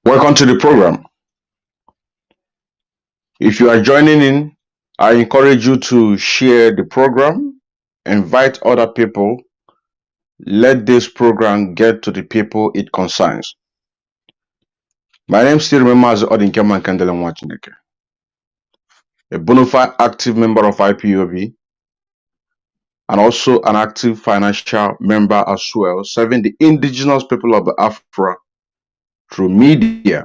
Welcome to the program. If you are joining in, I encourage you to share the program, invite other people, let this program get to the people it concerns. My name still remains Odinkeman Kandele Mwachineke, a bona fide active member of IPOB and also an active financial member as well, serving the indigenous people of Biafra through media,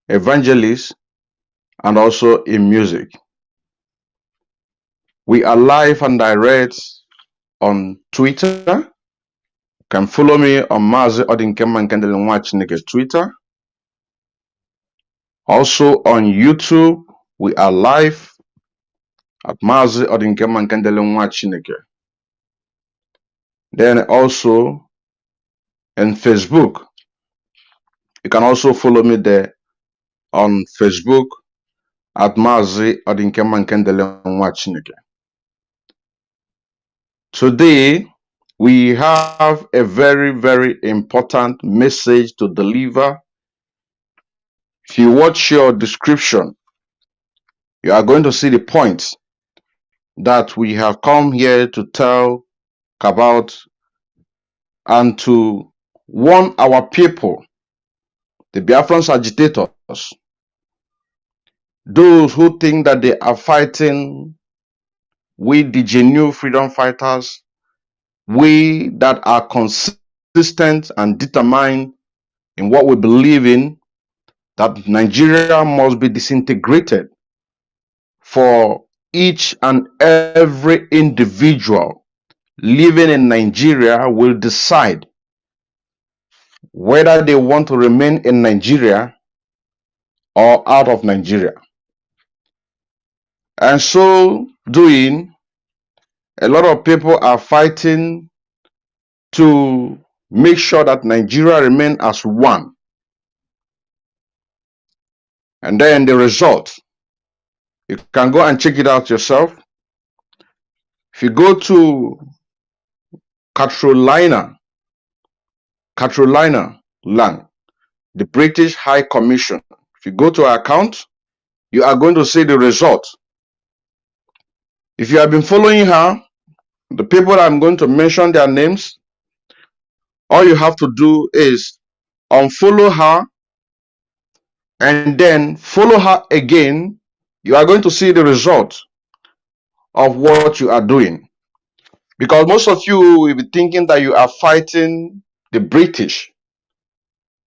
evangelists, and also in music. We are live and direct on Twitter. You can follow me on Mazi Odinkeman Kandele Mwachineke's Twitter. Also on YouTube, we are live at Mazi Odinkeman Kandele Mwachineke. Then also in Facebook, you can also follow me there on Facebook at Mazi Odinkeman Kandele Mwachineke. Today, we have a very, very important message to deliver. If you watch your description, you are going to see the points that we have come here to tell about and to warn our people, the Biafran agitators, those who think that they are fighting with the genuine freedom fighters, we that are consistent and determined in what we believe in, that Nigeria must be disintegrated for each and every individual living in Nigeria will decide whether they want to remain in Nigeria or out of Nigeria. And so doing, a lot of people are fighting to make sure that Nigeria remain as one. And then the result, you can go and check it out yourself. If you go to Carolina land, the British High Commission, if you go to our account, you are going to see the result. If you have been following her, the people I'm going to mention their names, all you have to do is unfollow her and then follow her again. You are going to see the result of what you are doing. Because most of you will be thinking that you are fighting the British,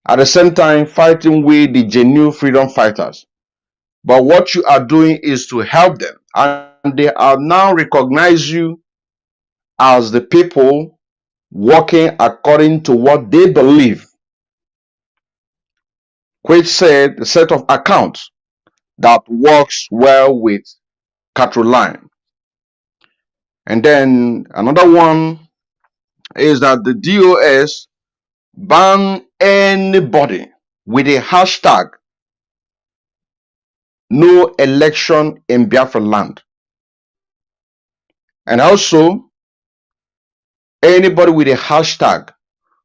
at the same time fighting with the genuine freedom fighters. But what you are doing is to help them, and they are now recognize you as the people working according to what they believe, which said the set of accounts that works well with Caroline. And then another one is that the DOS ban anybody with a hashtag no election in Biafra land. And also anybody with a hashtag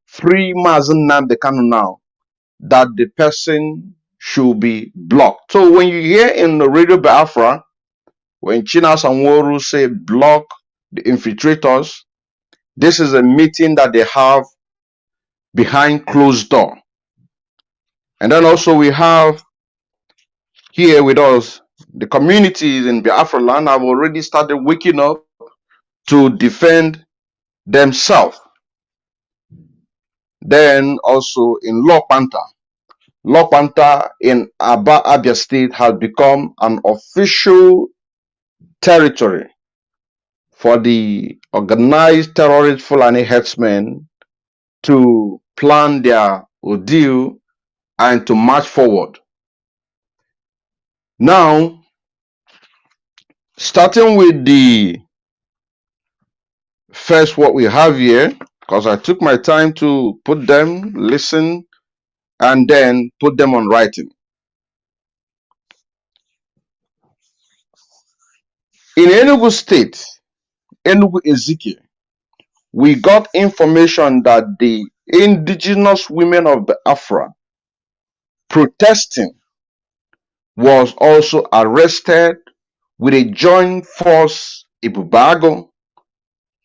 free Mazen Nnamdi Kanu now, that the person should be blocked. So when you hear in the Radio Biafra, when Chinas and Woru say block the infiltrators, this is a meeting that they have behind closed door. And then also we have here with us, the communities in Biafra land have already started waking up to defend themselves. Then also in LOKWANTA in ABIA state has become an official territory for the organized terrorist Fulani herdsmen to plan their ordeal and to march forward. Now, starting with the first what we have here, because I took my time to put them, listen, and then put them on writing. In Enugu State, Enugu Ezike, we got information that the indigenous women of Biafra protesting was also arrested with a joint force, Ibubago,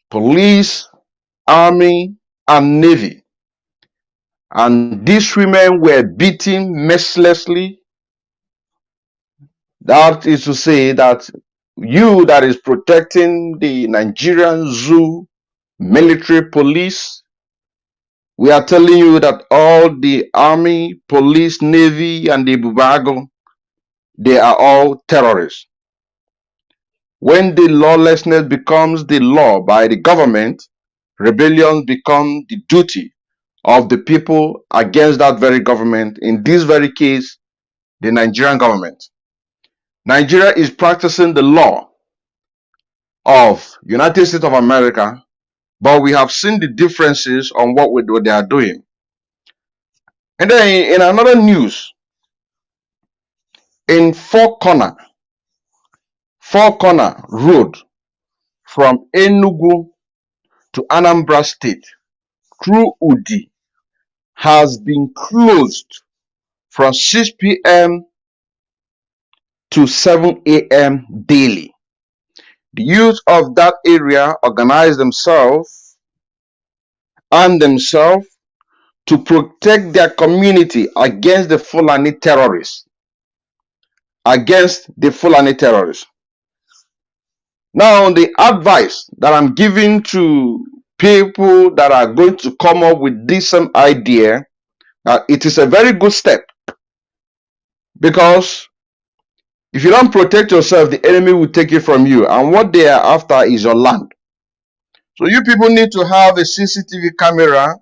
police, army, and navy. And these women were beaten mercilessly. That is to say that you that is protecting the Nigerian zoo military police, we are telling you that all the army, police, navy, and the Bubago, they are all terrorists. When the lawlessness becomes the law by the government, rebellion becomes the duty of the people against that very government, in this very case, the Nigerian government. Nigeria is practicing the law of United States of America, but we have seen the differences on what they are doing. And then in another news, in Four Corner Road from Enugu to Anambra State through Udi has been closed from 6 p.m. to 7 a.m. daily. The youth of that area organize themselves to protect their community against the Fulani terrorists. Now, the advice that I'm giving to people that are going to come up with this idea, it is a very good step, because if you don't protect yourself, the enemy will take it from you, and what they are after is your land. So you people need to have a CCTV camera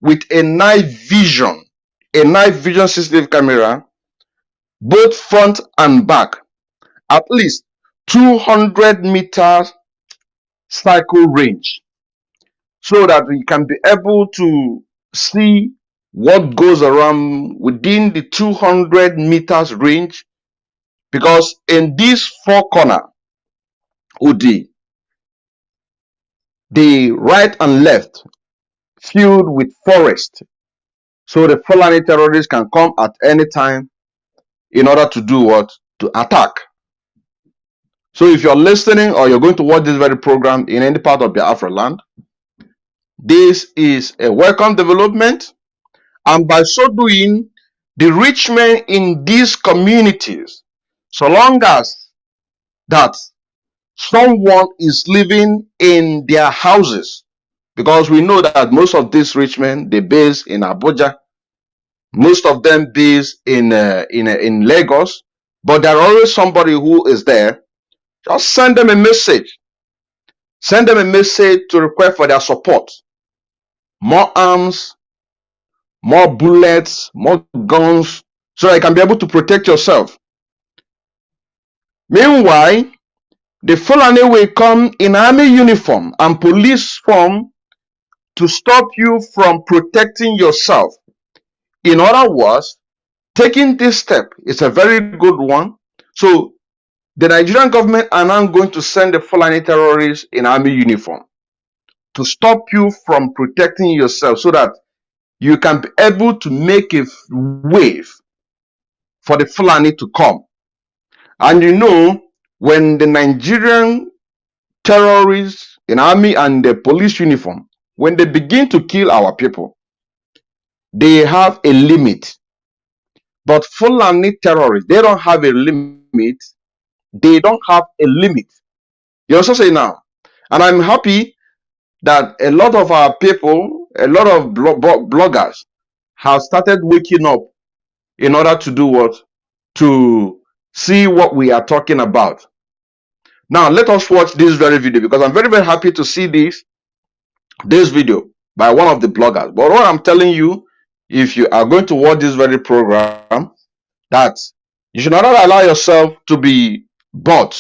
with a night vision CCTV camera, both front and back, at least 200 meters cycle range, so that we can be able to see what goes around within the 200 meters range. Because in this Four Corner, Udi, the right and left filled with forest, so the Fulani terrorists can come at any time in order to do what? To attack. So if you're listening or you're going to watch this very program in any part of Biafra land, this is a welcome development, and by so doing, the rich men in these communities, so long as that someone is living in their houses, because we know that most of these rich men, they base in Abuja, most of them base in Lagos, but there are always somebody who is there. Just send them a message. Send them a message to request for their support. More arms, more bullets, more guns, so you can be able to protect yourself. Meanwhile, the Fulani will come in army uniform and police form to stop you from protecting yourself. In other words, taking this step is a very good one. So the Nigerian government are now going to send the Fulani terrorists in army uniform to stop you from protecting yourself, so that you can be able to make a wave for the Fulani to come. And you know, when the Nigerian terrorists in army and the police uniform, when they begin to kill our people, they have a limit. But Fulani terrorists, they don't have a limit. They don't have a limit. You also say now. And I'm happy that a lot of our people, a lot of bloggers have started waking up in order to do what? To see what we are talking about. Now, let us watch this very video, because I'm very, very happy to see this video by one of the bloggers. But what I'm telling you, if you are going to watch this very program, that you should not allow yourself to be bought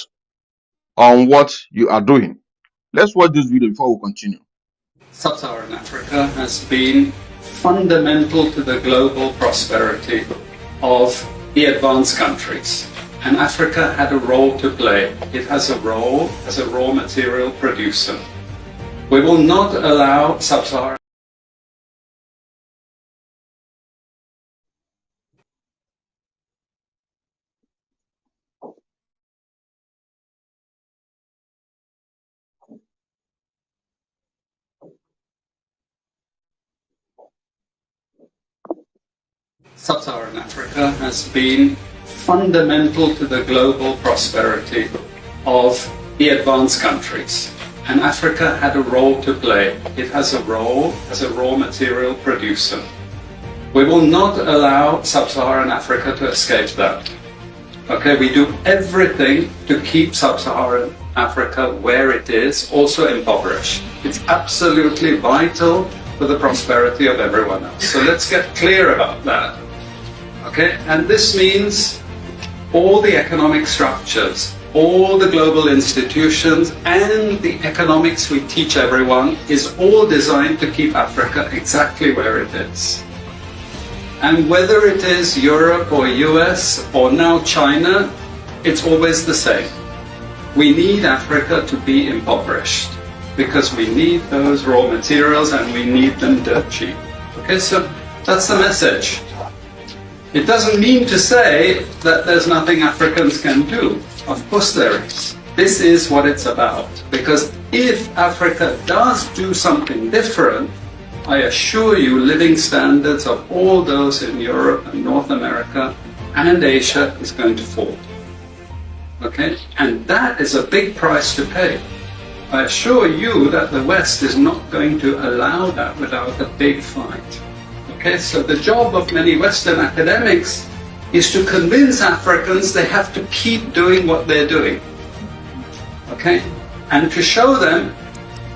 on what you are doing. Let's watch this video before we continue. Sub-Saharan Africa has been fundamental to the global prosperity of the advanced countries. And Africa had a role to play. It has a role as a raw material producer. We will not allow Sub-Saharan. Sub-Saharan Africa has been fundamental to the global prosperity of the advanced countries. And Africa had a role to play. It has a role as a raw material producer. We will not allow Sub-Saharan Africa to escape that. Okay, we do everything to keep Sub-Saharan Africa where it is, also impoverished. It's absolutely vital for the prosperity of everyone else. So let's get clear about that. Okay, and this means all the economic structures, all the global institutions, and the economics we teach everyone is all designed to keep Africa exactly where it is. And whether it is Europe or US or now China, it's always the same. We need Africa to be impoverished because we need those raw materials and we need them dirt cheap. Okay, so that's the message. It doesn't mean to say that there's nothing Africans can do. Of course there is. This is what it's about. Because if Africa does do something different, I assure you living standards of all those in Europe and North America and Asia is going to fall. Okay? And that is a big price to pay. I assure you that the West is not going to allow that without a big fight. Okay, so the job of many Western academics is to convince Africans they have to keep doing what they're doing. Okay? And to show them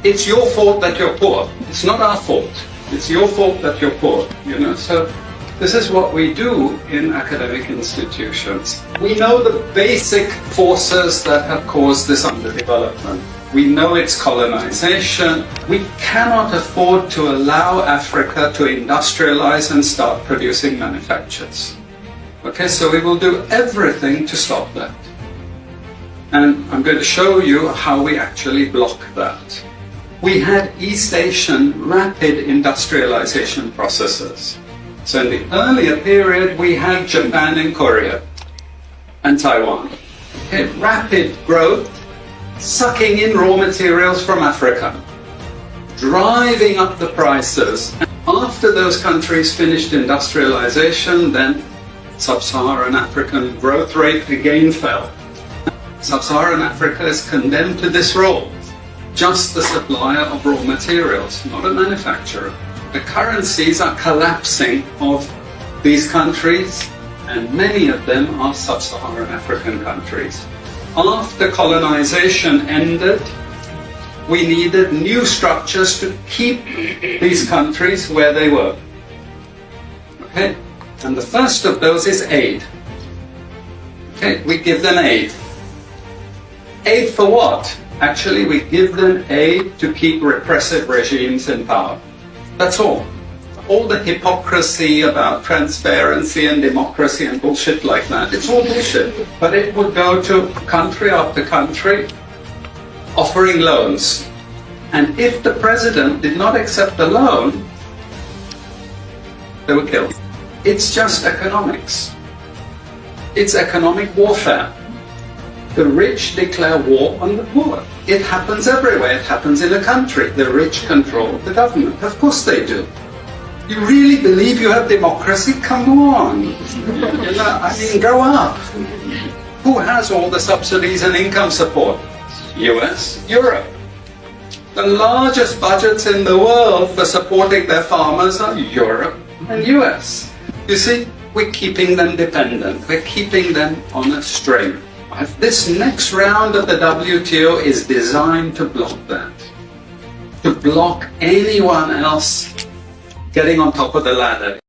it's your fault that you're poor. It's not our fault. It's your fault that you're poor. You know, so this is what we do in academic institutions. We know the basic forces that have caused this underdevelopment. We know it's colonization. We cannot afford to allow Africa to industrialize and start producing manufactures. Okay, so we will do everything to stop that. And I'm going to show you how we actually block that. We had East Asian rapid industrialization processes. So in the earlier period, we had Japan and Korea and Taiwan. Okay, rapid growth, sucking in raw materials from Africa, driving up the prices. And after those countries finished industrialization, then Sub-Saharan African growth rate again fell. Sub-Saharan Africa is condemned to this role, just the supplier of raw materials, not a manufacturer. The currencies are collapsing of these countries, and many of them are Sub-Saharan African countries. After colonization ended, we needed new structures to keep these countries where they were. Okay? And the first of those is aid. Okay, we give them aid. Aid for what? Actually, we give them aid to keep repressive regimes in power. That's all. All the hypocrisy about transparency and democracy and bullshit like that, it's all bullshit. But it would go to country after country offering loans. And if the president did not accept the loan, they were killed. It's just economics. It's economic warfare. The rich declare war on the poor. It happens everywhere. It happens in a country. The rich control the government. Of course they do. You really believe you have democracy? Come on. You know, I mean, grow up. Who has all the subsidies and income support? US, Europe. The largest budgets in the world for supporting their farmers are Europe and US. You see, we're keeping them dependent. We're keeping them on a string. This next round of the WTO is designed to block that. To block anyone else getting on top of the ladder.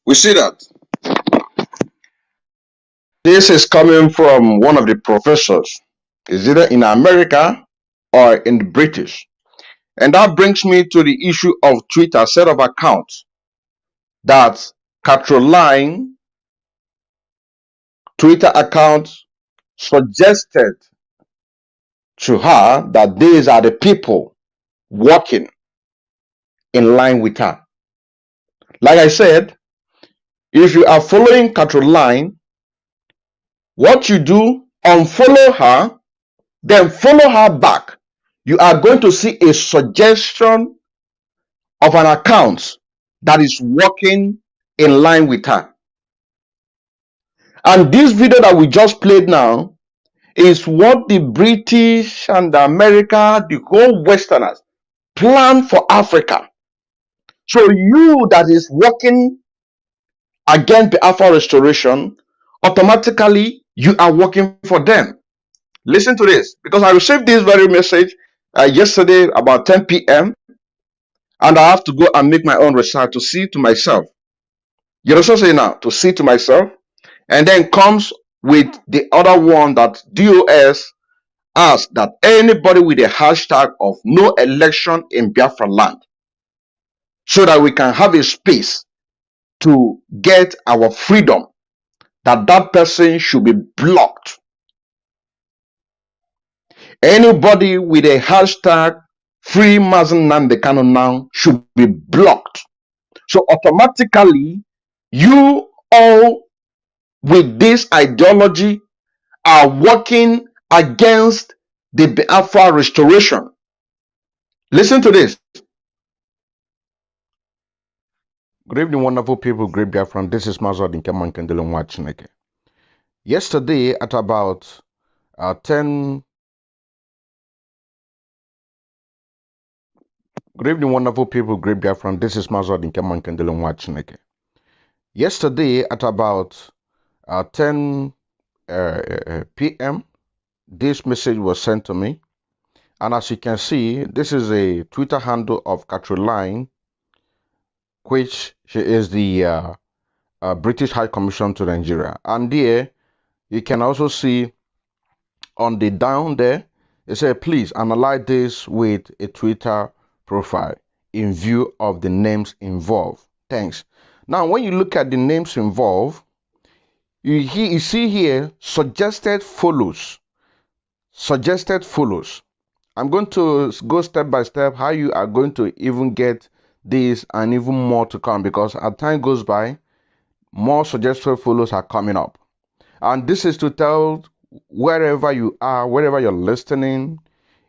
We see that. This is coming from one of the professors. Is either in America or in the British. And that brings me to the issue of Twitter set of accounts that Caroline Twitter account suggested to her that these are the people working in line with her. Like I said, if you are following Caroline, what you do, unfollow her, then follow her back. you are going to see a suggestion of an account that is working in line with her. And this video that we just played now is what the British and the America, the whole Westerners plan for Africa. So you that is working against Biafra restoration, automatically you are working for them. Listen to this, because I received this very message yesterday about 10 p.m. and I have to go and make my own research to see to myself. You know what I'm saying now? To see to myself. And then comes with the other one that DOS asked that anybody with a hashtag of no election in Biafra land, so that we can have a space to get our freedom, that person should be blocked. Anybody with a hashtag free Mazen Nandekano now should be blocked. So automatically, you all with this ideology are working against the Biafra restoration. Listen to this. Good evening, wonderful people, great Biafran. This is Mazod in Kemankandelo watching. Yesterday at about 10. Good evening, wonderful people, great Biafran. This is Mazod in Kemankandelo watching. Yesterday at about 10 p.m. this message was sent to me, and as you can see, this is a Twitter handle of Caroline, which she is the British High Commission to Nigeria. And there you can also see on the down there, it says, please analyze this with a Twitter profile in view of the names involved. Thanks. Now, when you look at the names involved, you see here suggested follows. Suggested follows. I'm going to go step by step how you are going to even get this and even more to come, because as time goes by, more suggested follows are coming up. And this is to tell wherever you are, wherever you're listening,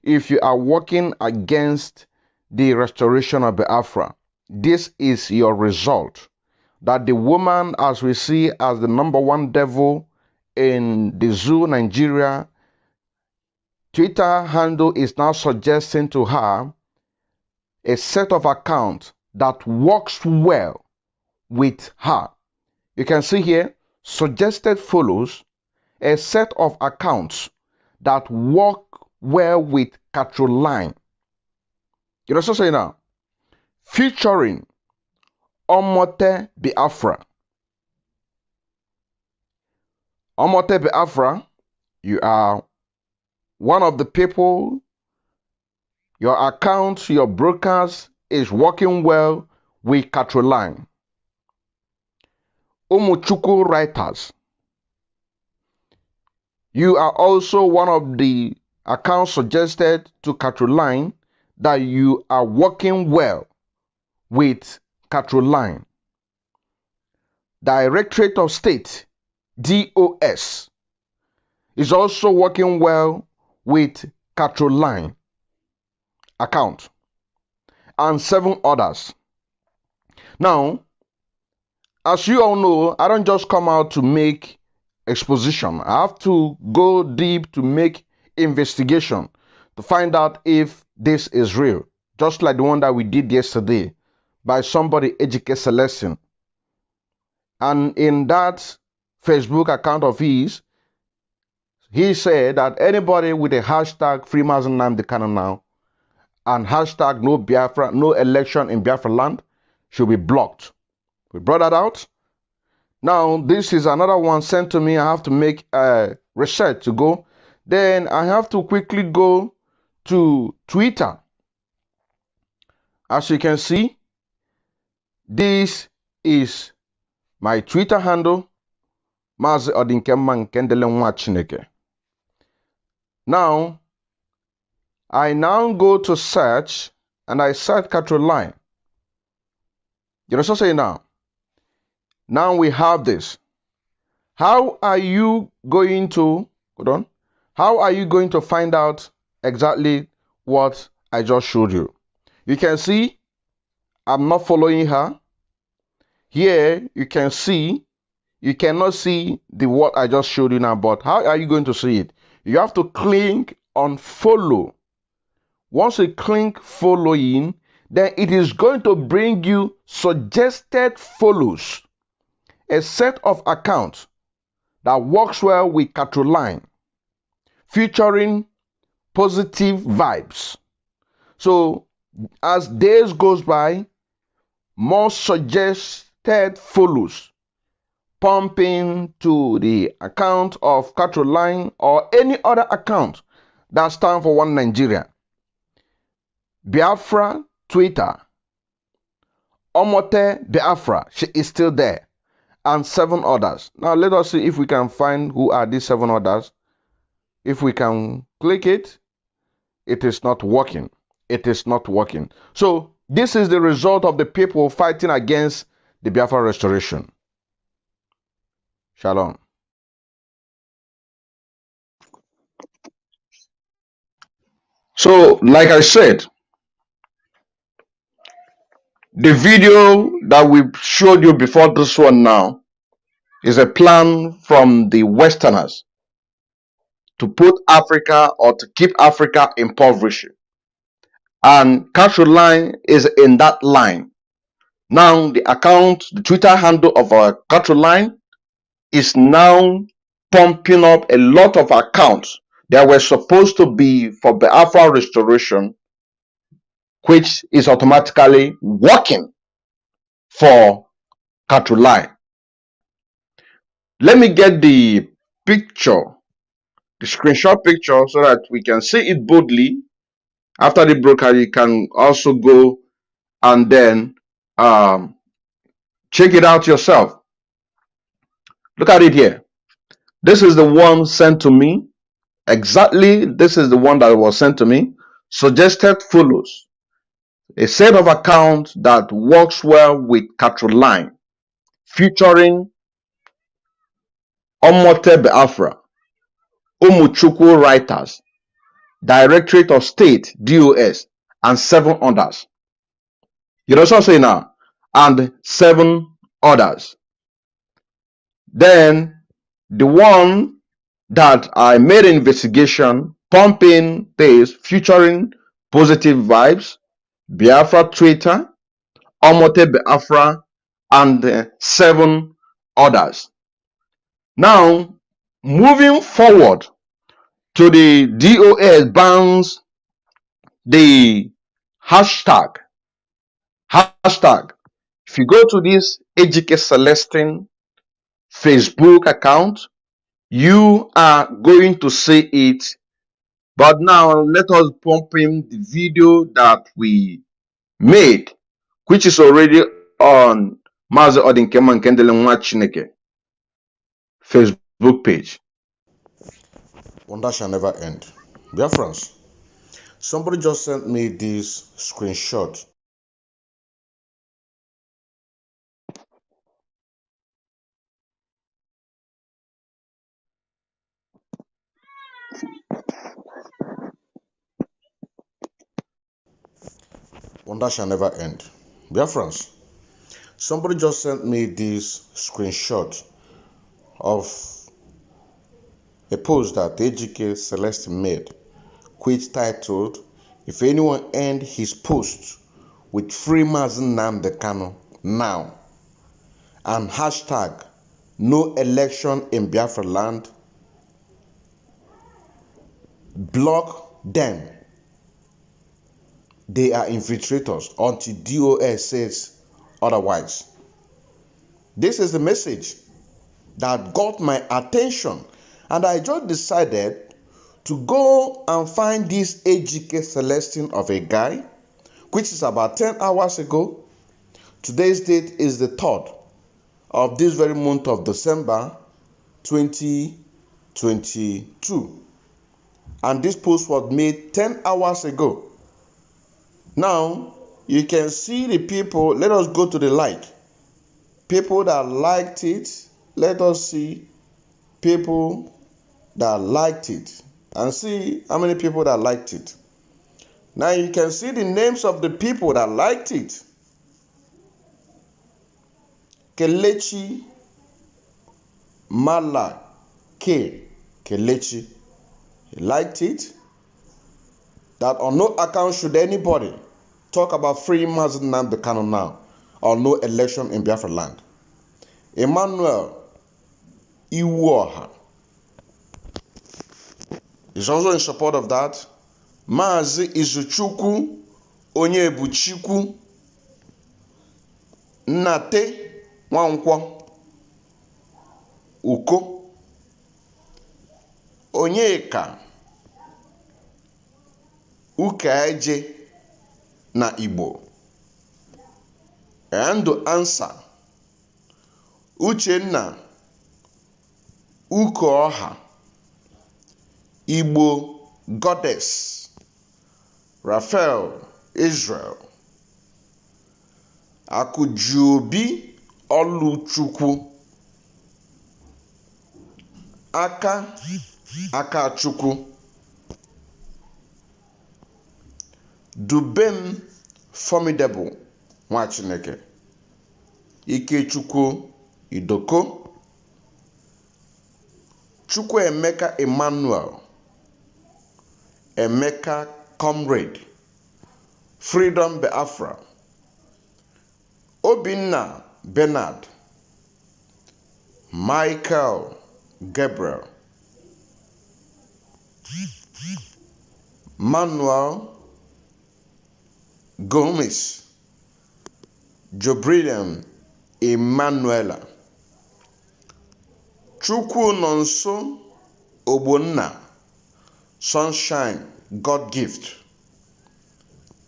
if you are working against the restoration of Biafra, this is your result. That the woman, as we see as the #1 devil in the zoo, Nigeria, Twitter handle is now suggesting to her a set of accounts that works well with her. You can see here, suggested follows a set of accounts that work well with Caroline. You know what I'm saying now? Featuring Omote Biafra. Omote Biafra, you are one of the people, your account, your brokers is working well with Caroline. Umuchuku writers, you are also one of the accounts suggested to Caroline that you are working well with Caroline. Directorate of State, DOS, is also working well with Caroline account, and 7 others. Now, as you all know, I don't just come out to make exposition. I have to go deep to make investigation to find out if this is real, just like the one that we did yesterday by somebody, Ejike Celestin. And in that Facebook account of his, he said that anybody with a hashtag Freemason Namdekano now and hashtag no Biafra, no election in Biafra land should be blocked. We brought that out. Now, this is another one sent to me. I have to make a research to go. Then I have to quickly go to Twitter. As you can see, this is my Twitter handle, Mazi Odinkemma Nkendele Nwachineke. Now, I now go to search and I search Caroline. You know what I'm saying now? Now we have this. How are you going to, hold on, how are you going to find out exactly what I just showed you. You can see I'm not following her. Here you can see, you cannot see the what I just showed you now, but how are you going to see it? You have to click on follow. Once you click following, then it is going to bring you suggested follows, a set of accounts that works well with Caroline, featuring positive vibes. So as days goes by, more suggested follows pumping to the account of Caroline or any other account that stands for One Nigeria. Biafra Twitter, Omote Biafra, she is still there, and 7 others. Now let us see if we can find who are these 7 others. If we can click it, it is not working. It is not working. So this is the result of the people fighting against the Biafra restoration. Shalom. So, like I said, the video that we showed you before this one now is a plan from the Westerners to put Africa or to keep Africa impoverished. And Caroline is in that line. Now, the account, the Twitter handle of our Caroline is now pumping up a lot of accounts that were supposed to be for the Biafra restoration, which is automatically working for Caroline. Let me get the picture, the screenshot picture, so that we can see it boldly. After the broadcast, you can also go and then check it out yourself. Look at it here. This is the one sent to me. Exactly, this is the one that was sent to me. Suggested follows. A set of accounts that works well with Caroline, featuring Omote Biafra, Umuchukwu Writers, Directorate of State, DOS, and 7 others. You know what I'm saying now? And 7 others. Then the one that I made an investigation, pumping this, featuring positive vibes, Biafra Twitter, Omote Biafra, and 7 others. Now, moving forward to the DOS bans the hashtag. If you go to this AGK Celestine Facebook account, you are going to see it. But now let us pump in the video that we made, which is already on Mazi Odinkema Nkendele Nwa Chineke Facebook page. Wonder shall never end. Dear friends, somebody just sent me this screenshot. Wonder shall never end. Dear friends, somebody just sent me this screenshot of a post that AGK Celeste made, which titled, "If anyone end his post with free Mazi Nnamdi Kanu now," and hashtag "No election in Biafra land," block them. They are infiltrators until DOS says otherwise. This is the message that got my attention, and I just decided to go and find this AGK Celestine of a guy, which is about 10 hours ago. Today's date is the 3rd of this very month of December 2022. And this post was made 10 hours ago. Now, you can see the people. Let us go to the like. People that liked it. Let us see people that liked it and see how many people that liked it. Now you can see the names of the people that liked it. Kelechi Malake. Kelechi. He liked it. That on no account should anybody talk about freeing Mazi Nnamdi Kanu now, or no election in Biafra land. Emmanuel Iwuoha is also in support of that. Mazi Izuchukwu Onyebuchikwu Nnate Nwankwo Uko Onyeka Ukaeje na Igbo. And to answer, Uchenna Ukoha Igbo Goddess Raphael Israel Akujuobi Oluchukwu Akachukwu Dubem Formidable Nwachineke Ikechukwu Idoko Chukwuemeka Emmanuel Emeka Comrade Freedom BIAFRA Obinna Bernard Michael Gabriel Manuel Gomez Jobridian Emmanuela Chukwu Nonso Ogbonna Sunshine God Gift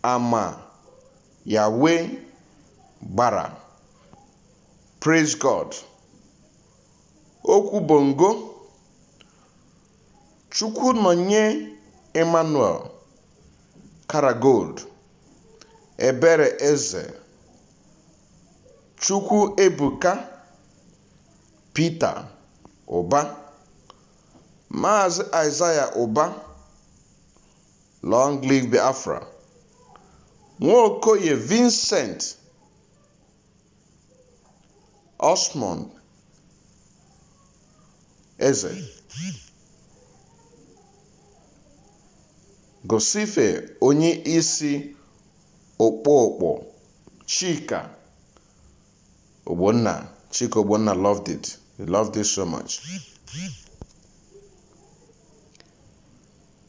Ama Yahweh Bara Praise God Okwubongo Chukwu Nonye Emmanuel Karagold Ebere Eze Chukwu Ebuka Peter Oba Mazi Isaiah Oba Long Live Biafra Nwokoye Vincent Osmond Eze Gosife Onye Isi Okpokpo Chika Ogbonna. Chika Ogbonna loved it. He loved it so much.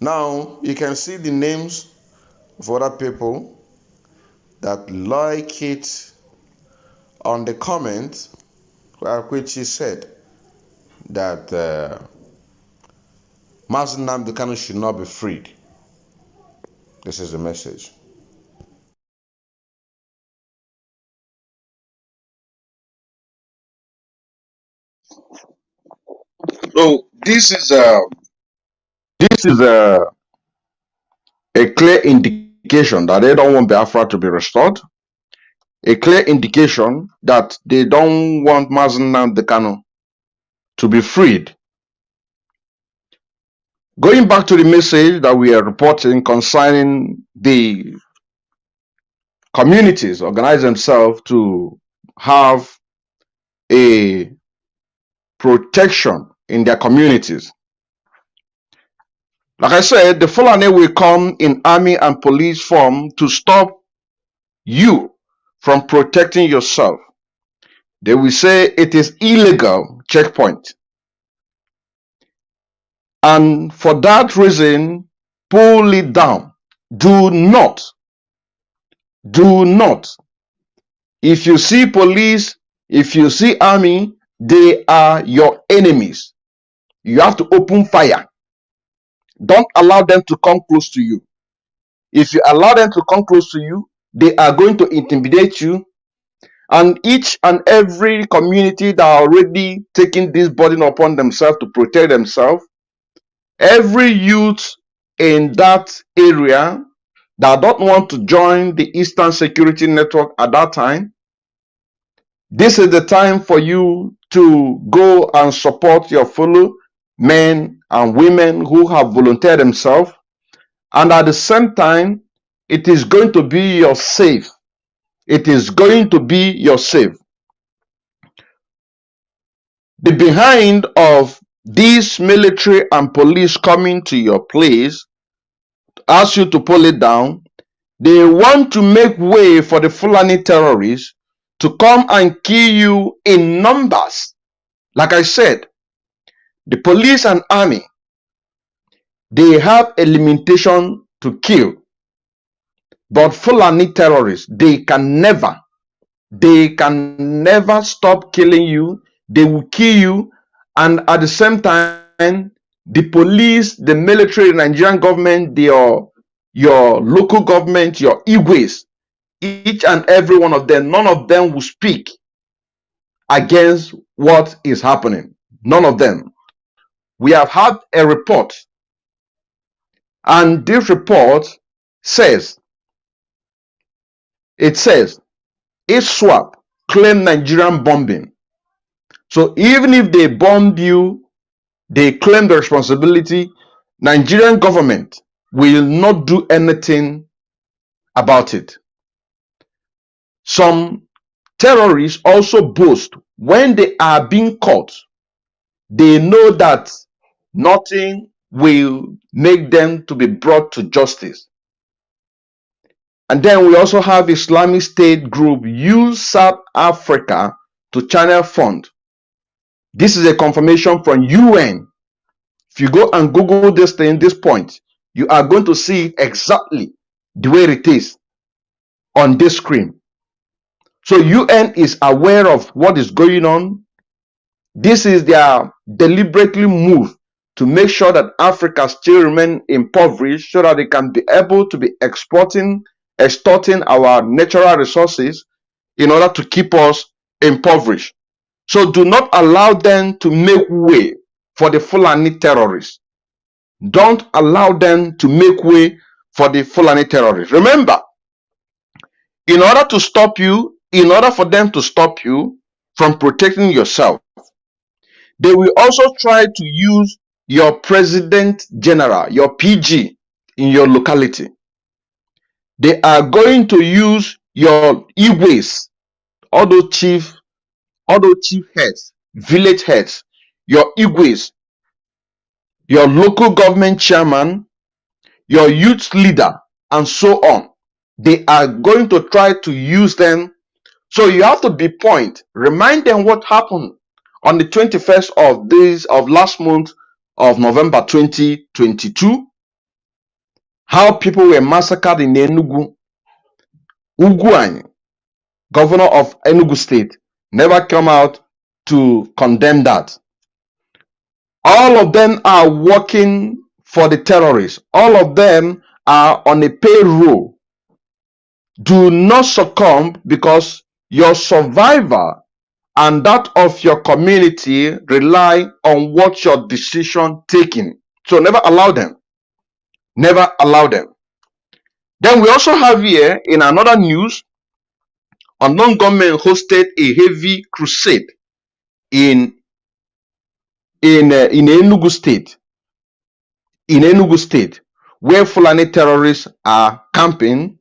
Now you can see the names of other people that like it on the comment, which he said that Mazi Nnamdi Kanu should not be freed. This is the message. So this is a clear indication that they don't want Biafra to be restored. A clear indication that they don't want Mazi Nnamdi Kanu to be freed. Going back to the message that we are reporting concerning the communities organize themselves to have a protection in their communities. Like I said, the Fulani will come in army and police form to stop you from protecting yourself. They will say it is illegal checkpoint. And for that reason, pull it down. Do not. If you see police, if you see army, they are your enemies. You have to open fire. Don't allow them to come close to you. If you allow them to come close to you, they are going to intimidate you. And each and every community that are already taking this burden upon themselves to protect themselves, every youth in that area that don't want to join the Eastern Security Network at that time, this is the time for you to go and support your fellow men and women who have volunteered themselves. And at the same time, It is going to be your safe. It is going to be your safe. The behind of these military and police coming to your place, ask you to pull it down. They want to make way for the Fulani terrorists to come and kill you in numbers. Like I said, the police and army, they have a limitation to kill. But Fulani terrorists, they can never stop killing you. They will kill you. And at the same time, the police, the military, the Nigerian government, your local government, your Igwes, each and every one of them, none of them will speak against what is happening. None of them. We have had a report, and this report says, ISWAP claim Nigerian bombing. So even if they bombed you, they claim the responsibility. Nigerian government will not do anything about it. Some terrorists also boast when they are being caught, they know that nothing will make them to be brought to justice. And then we also have Islamic State group use South Africa to channel fund. This is a confirmation from UN. If you go and Google this thing, this point, you are going to see exactly the way it is on this screen. So UN is aware of what is going on. This is their deliberately move to make sure that Africa still remain impoverished so that they can be able to be extorting our natural resources in order to keep us impoverished. So do not allow them to make way for the Fulani terrorists. Don't allow them to make way for the Fulani terrorists. Remember, in order to stop you, in order for them to stop you from protecting yourself, they will also try to use your president general, your PG in your locality. They are going to use your Igwes, all those chief heads, village heads, your Igwes, your local government chairman, your youth leader, and so on. They are going to try to use them. So you have to be point. Remind them what happened on the 21st of last month of November 2022. How people were massacred in Enugu. Ugwuanyi, governor of Enugu State, never come out to condemn that. All of them are working for the terrorists. All of them are on a payroll. Do not succumb, because your survival and that of your community rely on what your decision taking. So never allow them. Never allow them. Then we also have here in another news, unknown government hosted a heavy crusade in Enugu State. In Enugu State, where Fulani terrorists are camping,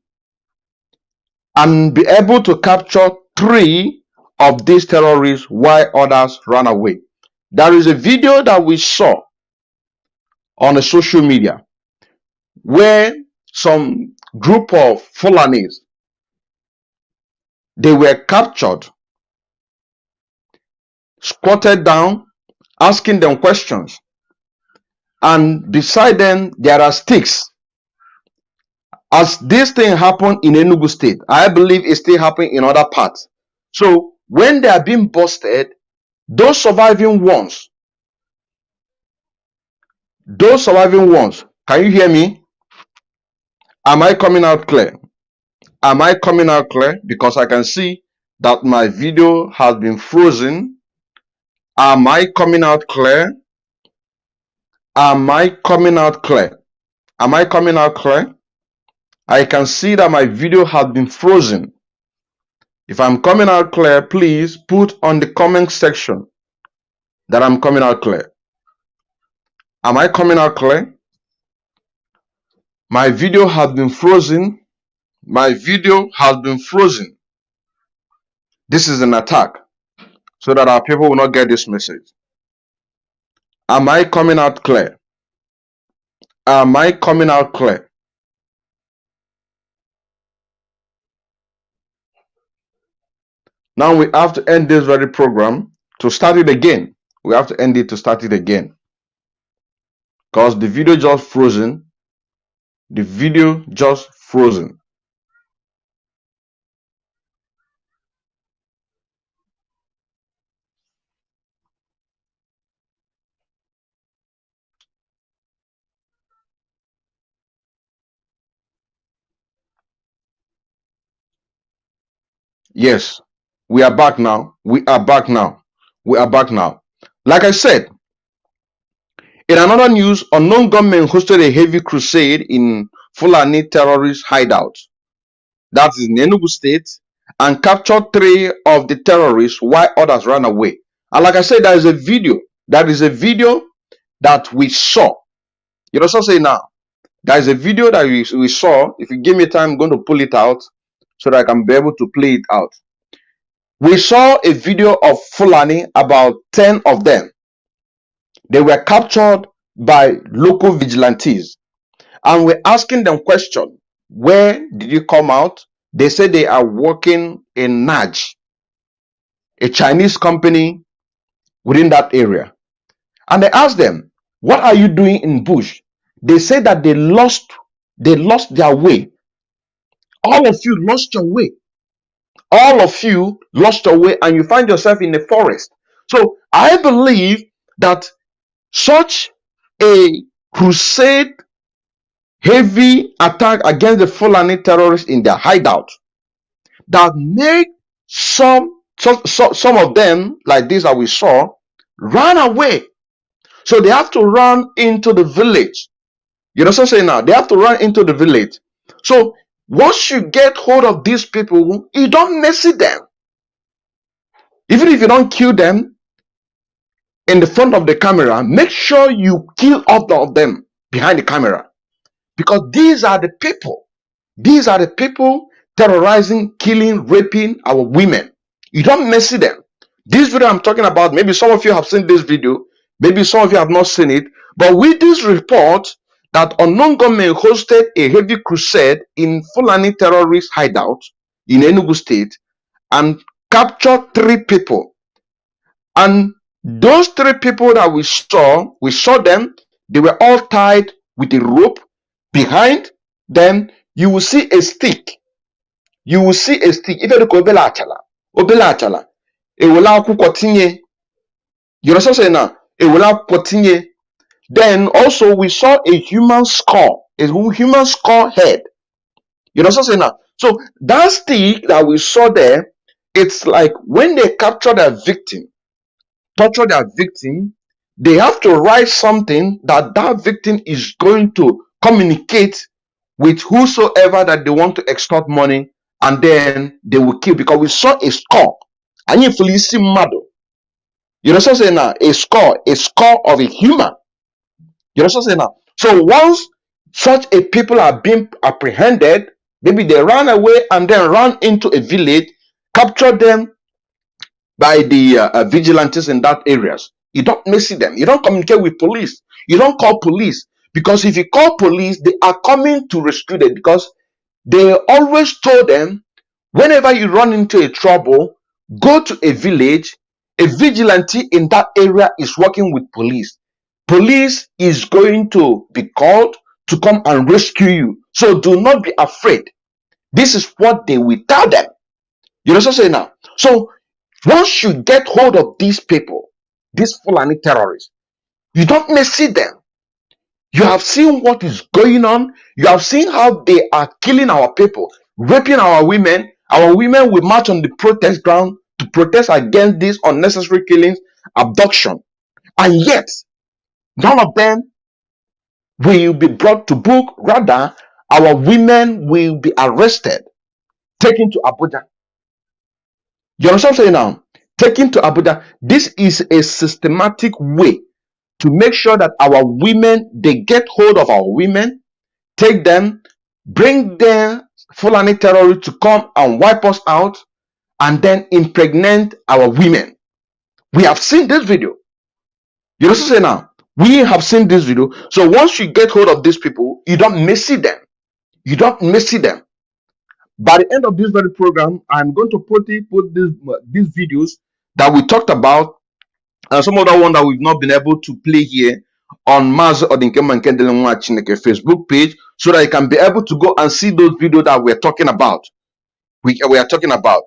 and be able to capture 3 of these terrorists while others ran away. There is a video that we saw on the social media where some group of Fulanis, they were captured, squatted down, asking them questions, and beside them there are sticks. As this thing happened in Enugu State, I believe it still happened in other parts. So when they are being busted, those surviving ones, can you hear me? Am I coming out clear? Am I coming out clear? Because I can see that my video has been frozen. Am I coming out clear? Am I coming out clear? Am I coming out clear? I can see that my video has been frozen. If I'm coming out clear, please put on the comment section that I'm coming out clear. Am I coming out clear? My video has been frozen. My video has been frozen. This is an attack so that our people will not get this message. Am I coming out clear? Am I coming out clear? Now we have to end this very program to start it again. We have to end it to start it again. Because the video just frozen. The video just frozen. Yes, we are back now. We are back now. We are back now. Like I said, in another news, unknown gunmen hosted a heavy crusade in Fulani terrorist hideout. That is in Enugu State, and captured 3 of the terrorists while others ran away. And like I said, there is a video. That is a video that we saw. You know, so say now, there is a video that we saw. If you give me time, I'm going to pull it out so that I can be able to play it out. We saw a video of Fulani, about 10 of them. They were captured by local vigilantes. And we're asking them question. Where did you come out? They say they are working in Naj, a Chinese company within that area. And I asked them, what are you doing in bush? They say that they lost their way. All of you lost your way. All of you lost your way and you find yourself in the forest. So I believe that such a crusade, heavy attack against the Fulani terrorists in their hideout that made some of them, like this that we saw, run away. So they have to run into the village. You know what I'm saying now? They have to run into the village. So once you get hold of these people, you don't mess with them. Even if you don't kill them in the front of the camera, make sure you kill all of them behind the camera. Because these are the people. These are the people terrorizing, killing, raping our women. You don't mess with them. This video I'm talking about, maybe some of you have seen this video, maybe some of you have not seen it, but with this report that unknown gunmen hosted a heavy crusade in Fulani terrorist hideout in Enugu State and captured 3 people. And those 3 people that we saw them, they were all tied with a rope. Behind them, you will see a stick. You will see a stick. If you look obela achala, it will allow kukotinye. You know what I'm saying now? It will allow kukotinye. Then also we saw a human skull, a human skull head. You know what I'm saying now? So that stick that we saw there, it's like when they capture their victim, torture their victim, they have to write something that victim is going to communicate with whosoever that they want to extort money, and then they will kill, because we saw a skull. And if you see mado, you know what I'm saying now? A skull of a human. You know what I'm saying now? So once such a people are being apprehended, maybe they run away and then run into a village, capture them by the vigilantes in that areas. You don't mess with them. You don't communicate with police. You don't call police, because if you call police, they are coming to rescue them, because they always told them, whenever you run into a trouble, go to a village. A vigilante in that area is working with police. Police is going to be called to come and rescue you. So do not be afraid. This is what they will tell them. You know what I'm saying now? So once you get hold of these people, these Fulani terrorists, you don't mess with them. You have seen what is going on. You have seen how they are killing our people, raping our women. Our women will march on the protest ground to protest against these unnecessary killings, abduction. And yet, none of them will be brought to book. Rather, our women will be arrested, taken to Abuja. You understand what I'm saying now? Taken to Abuja. This is a systematic way to make sure that our women, they get hold of our women, take them, bring them Fulani terrorists to come and wipe us out and then impregnate our women. We have seen this video. You know what I'm saying now? We have seen this video. So once you get hold of these people, you don't messy them. You don't messy them. By the end of this very program, I'm going to put these videos that we talked about and some other one that we've not been able to play here on Maz Odinkema Nkendele Chineke Facebook page so that you can be able to go and see those videos that we're talking about. We are talking about.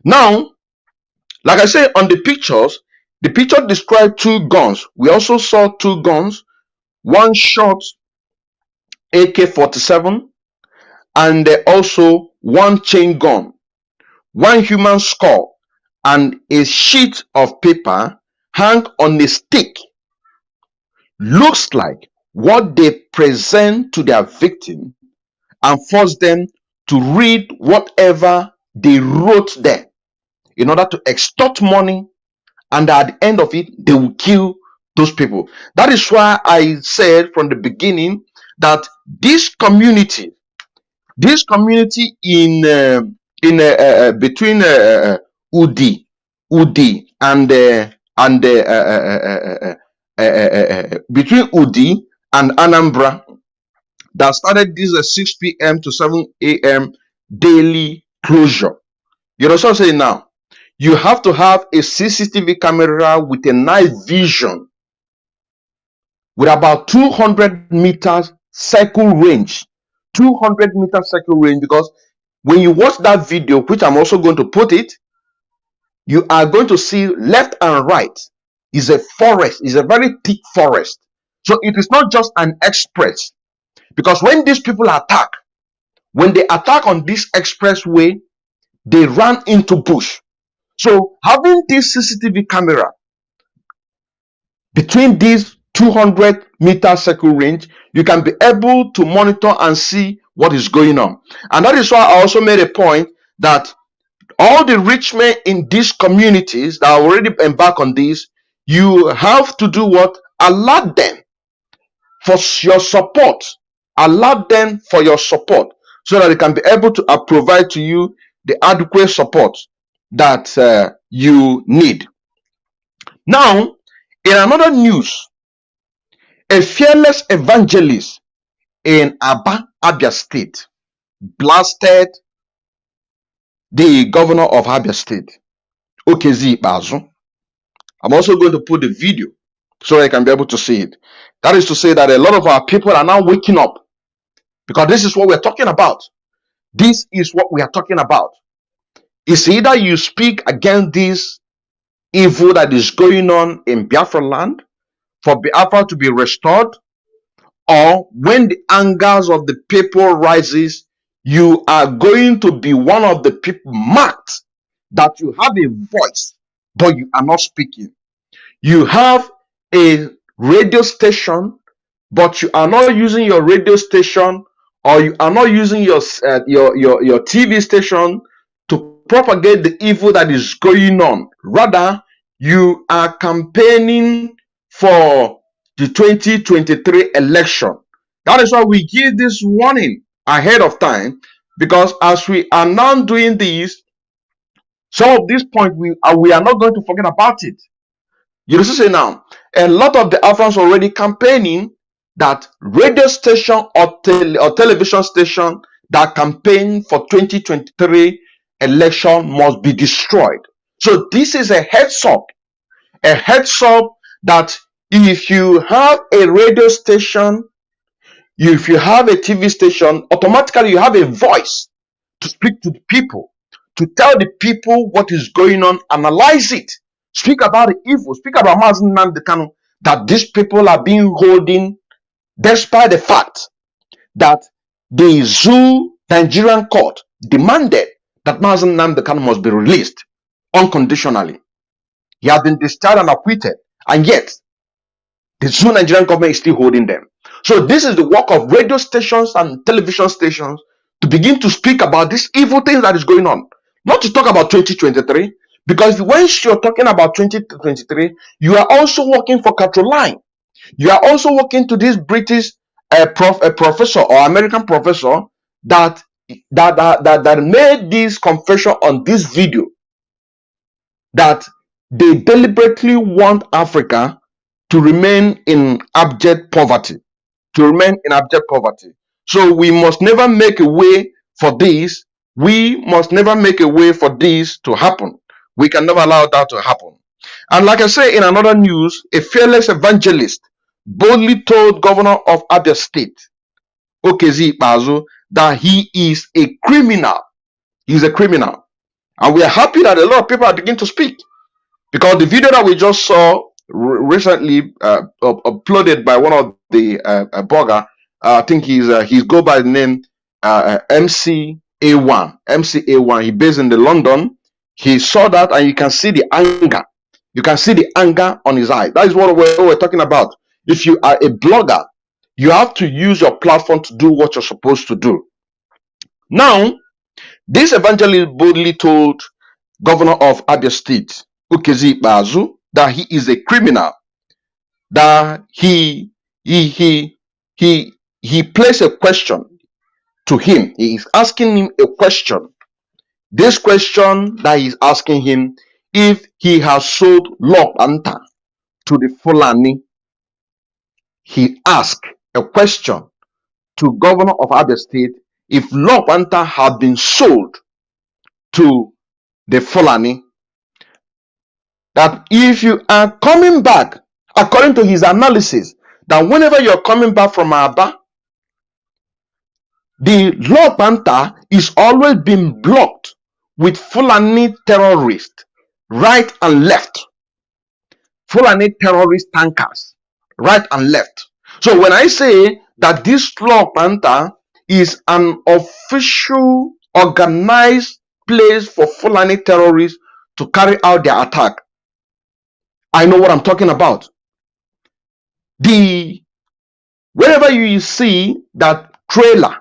Now, like I say on the picture described two guns. We also saw two guns, one shot AK-47 and also one chain gun, one human skull, and a sheet of paper hang on a stick. Looks like what they present to their victim and force them to read whatever they wrote there in order to extort money, and at the end of it they will kill those people. That is why I said from the beginning that this community in between Udi and between Udi and Anambra, that started this 6 p.m. to 7 a.m. daily closure. You know what I'm saying now? You have to have a CCTV camera with a night vision with about 200 meters circle range. 200 meter circle range, because when you watch that video, which I'm also going to put it, you are going to see left and right is a forest, is a very thick forest. So it is not just an express, because when these people attack, when they attack on this expressway, they run into bush. So having this CCTV camera between these 200 meter circle range, you can be able to monitor and see what is going on. And that is why I also made a point that all the rich men in these communities that are already embarked on this, you have to do what? Allow them for your support. Allow them for your support so that they can be able to provide to you the adequate support that you need. Now, in another news, a fearless evangelist in Abia State blasted the governor of Abia State, Okezi Ikpeazu. I'm also going to put the video so I can be able to see it. That is to say that a lot of our people are now waking up, because this is what we're talking about. This is what we are talking about. It's either you speak against this evil that is going on in Biafra land for Biafra to be restored, or when the angers of the people rises, you are going to be one of the people marked that you have a voice, but you are not speaking. You have a radio station, but you are not using your radio station, or you are not using your TV station to propagate the evil that is going on. Rather, you are campaigning for the 2023 election. That is why we give this warning ahead of time, because as we are now doing this, some of these points we are not going to forget about it. You see now, a lot of the Africans already campaigning that radio station or television station that campaign for 2023 election must be destroyed. So this is a heads up that if you have a radio station, if you have a TV station, automatically you have a voice to speak to the people, to tell the people what is going on, analyze it, speak about the evil, speak about Mazen Nnamdi Kanu, that these people are being holding despite the fact that the Zoo Nigerian court demanded that Mazen Nnamdi Kanu must be released unconditionally. He has been discharged and acquitted, and yet the Zoo Nigerian government is still holding them. So this is the work of radio stations and television stations to begin to speak about this evil thing that is going on. Not to talk about 2023, because when you're talking about 2023, you are also working for Caroline. You are also working to this British professor or American professor that that made this confession on this video that they deliberately want Africa to remain in abject poverty, So we must never make a way for this. We must never make a way for this to happen. We can never allow that to happen. And like I say in another news, a fearless evangelist boldly told governor of Abia State, Okezi Ikpeazu, that he is a criminal. He's a criminal. And we are happy that a lot of people are beginning to speak. Because the video that we just saw recently uploaded by one of the blogger, I think he's go by the name MC A1. MC A1. He based in the London. He saw that and you can see the anger. You can see the anger on his eye. That is what we're talking about. If you are a blogger, you have to use your platform to do what you're supposed to do. Now, this evangelist boldly told governor of Abia State, Okezi Ikpeazu, that he is a criminal, that he placed a question to him. He is asking him a question. This question that he's asking him, if he has sold LOKWANTA to the Fulani, he asked a question to governor of Abia State if LOKWANTA had been sold to the Fulani, that if you are coming back, according to his analysis, that whenever you're coming back from Aba, the LOKWANTA is always being blocked with Fulani terrorists, right and left. Fulani terrorist tankers, right and left. So when I say that this LOKWANTA is an official, organized place for Fulani terrorists to carry out their attack, I know what I'm talking about. Wherever you see that trailer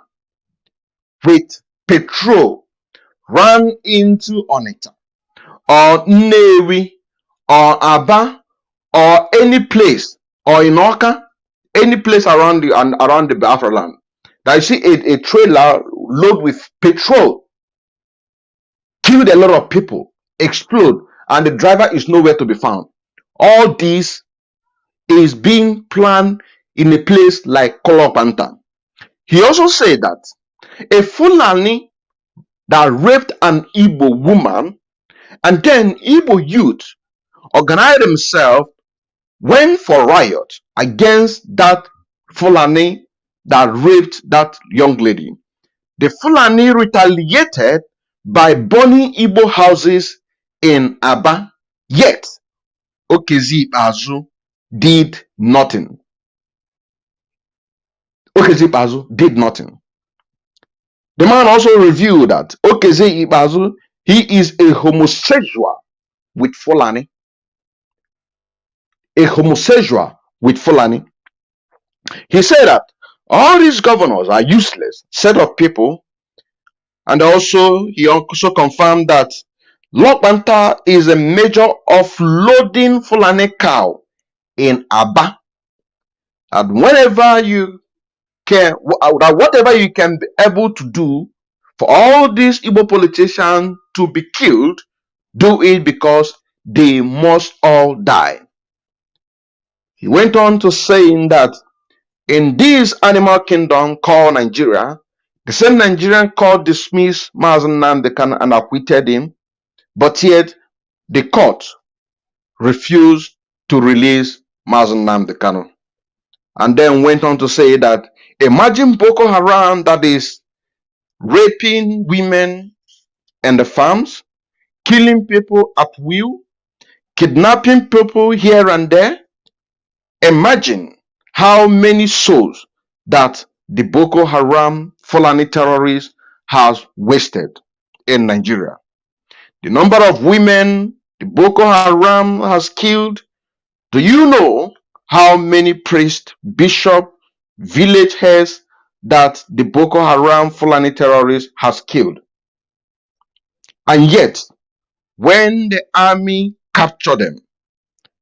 with petrol ran into Onitsha or Nnewi or Aba or any place, or in Oka, any place around the BIAFRA land, that you see a trailer loaded with petrol, killed a lot of people, explode, and the driver is nowhere to be found. All this is being planned in a place like LOKWANTA. He also said that a Fulani that raped an Igbo woman, and then Igbo youth organized themselves, went for riot against that Fulani that raped that young lady. The Fulani retaliated by burning Igbo houses in Aba, yet Okezi Ikpeazu did nothing. Okezi Ikpeazu did nothing. The man also revealed that Okezi Ikpeazu, he is a homosexual with Fulani. A homosexual with Fulani. He said that all these governors are useless set of people, and he also confirmed that LOKWANTA is a major offloading Fulani cow in Aba, and whenever you can, whatever you can be able to do for all these Igbo politicians to be killed, do it, because they must all die. He went on to saying that in this animal kingdom called Nigeria, the same Nigerian court dismissed Mazen Nnamdi Kanu and acquitted him, but yet the court refused to release Mazen Nnamdi Kanu. And then went on to say that imagine Boko Haram that is raping women in the farms, killing people at will, kidnapping people here and there. Imagine how many souls that the Boko Haram Fulani terrorists has wasted in Nigeria. The number of women the Boko Haram has killed. Do you know how many priests, bishops, village heads that the Boko Haram Fulani terrorists has killed? And yet, when the army capture them,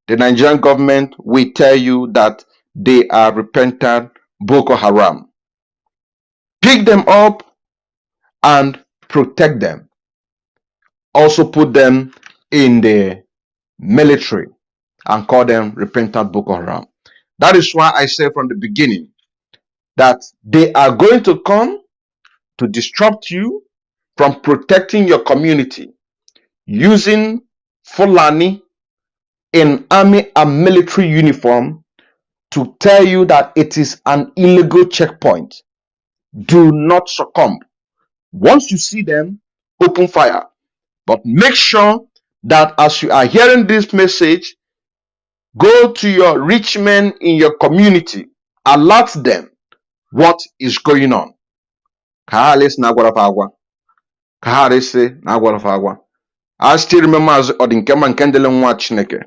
the Nigerian government will tell you that they are repentant Boko Haram. Pick them up and protect them. Also put them in the military and call them repentant Boko Haram. That is why I said from the beginning that they are going to come to disrupt you from protecting your community using Fulani in army and military uniform to tell you that it is an illegal checkpoint. Do not succumb. Once you see them, open fire. But make sure that as you are hearing this message, go to your rich men in your community, alert them what is going on. Kahalis na agwara fa agwa. Kaharisi na agwara fa agwa. I still remember as Odinkema Nkendele Nwa Chineke,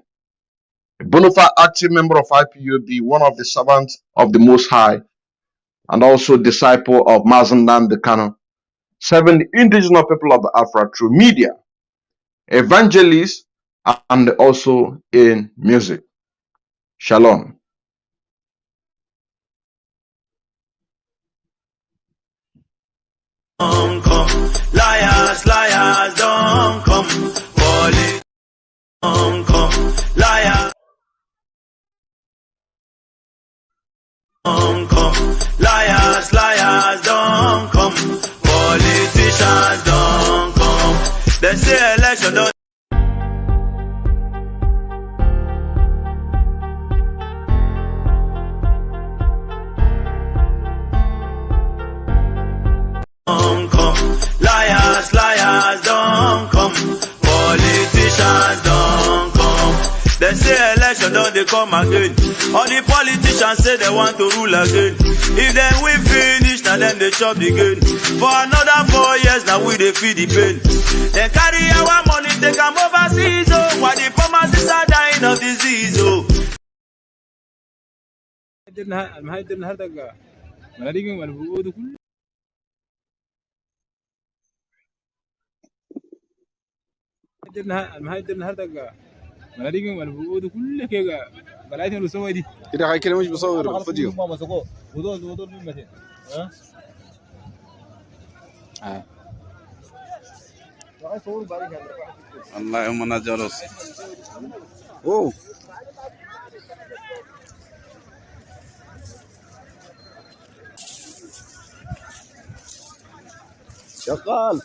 a bona fide active member of IPUB, one of the servants of the Most High, and also disciple of Mazen Nnamdi Kanu, serving the indigenous people of the Biafra through media, evangelist, and also in music. Shalom. Liars, liars, don't come. Police, don't come. Liars, don't come. Liars, liars, don't come. Politicians don't come. They say election don't come. Liars, liars, don't come. Politicians don't come. They say election don't they come again. All the politicians say they want to rule again. If then we finish, now then they chop the gain. For another 4 years, now we they feed the pain. They carry our money, they come overseas, oh. While the farmers are dying of disease, oh. كده هاي كده مش بصور فيديو اللهم انا جالس اوه شغال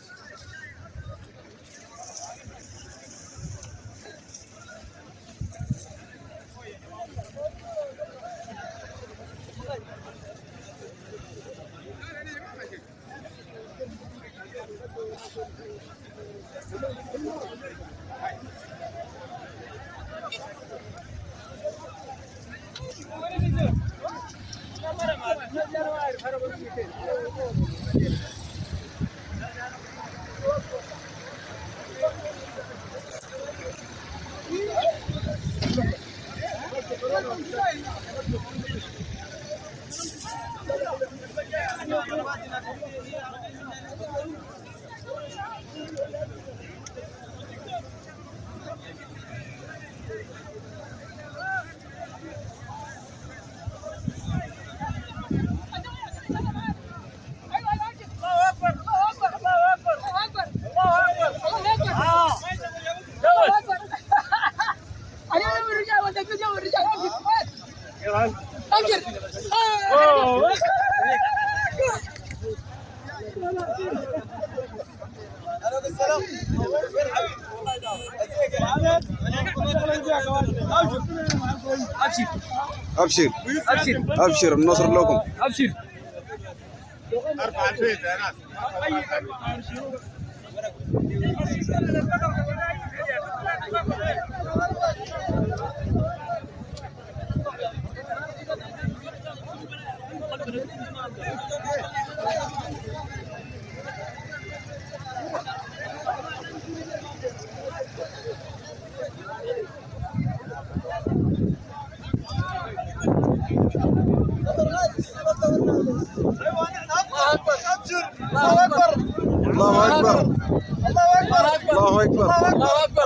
ابشر ابشر ابشر النصر لكم ابشر ارفع البيت يا ناس الله اكبر الله اكبر الله اكبر الله اكبر